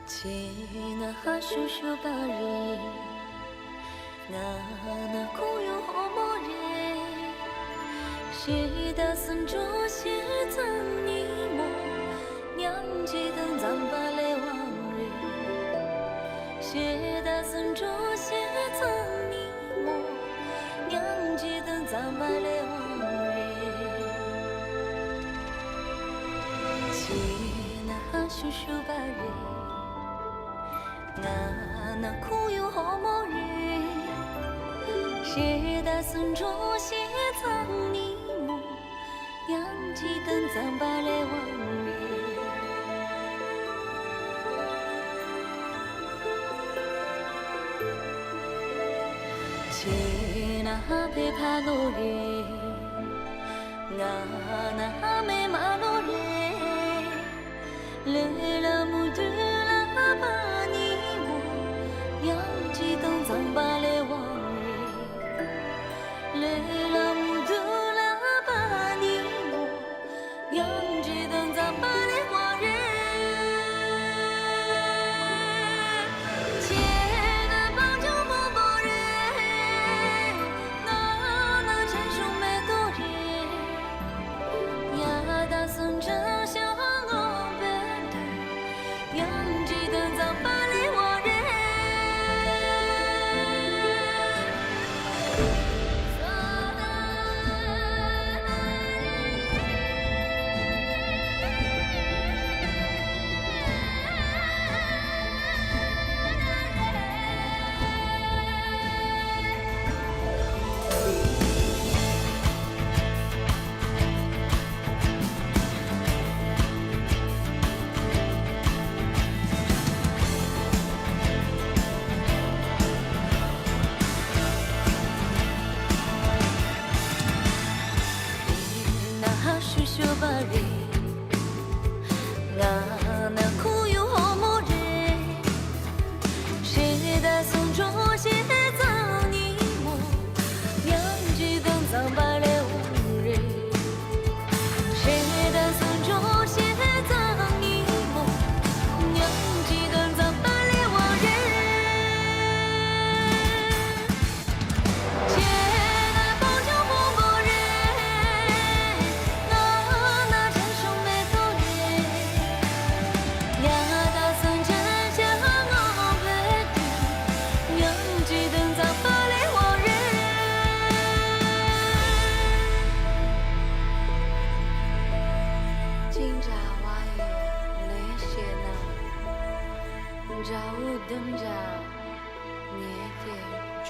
Chena hashusho bare na na kuyo homore shida sunjo xie zang ni mo nyang ji deng zang ba le wang re shida sunjo xie zang ni mo nyang ji deng zang ba le wang re chena hashusho bare那苦有好某日，谁的孙中写藏你梦，扬起灯藏把来往日。切那陪怕罗日，那没马罗日，累了木头啦把你。扬起灯藏把来往日，累了木头啦把你摸，扬起灯藏把来往日。切那帮酒不包人，那陈树没多人，呀大孙正向我背对，扬起灯藏把来往日。那苦有好某日，谁的送中写藏你梦，扬起灯藏把来往日，谁的送中写藏你梦，扬起灯藏把来往日。朝灯照，夜点钟。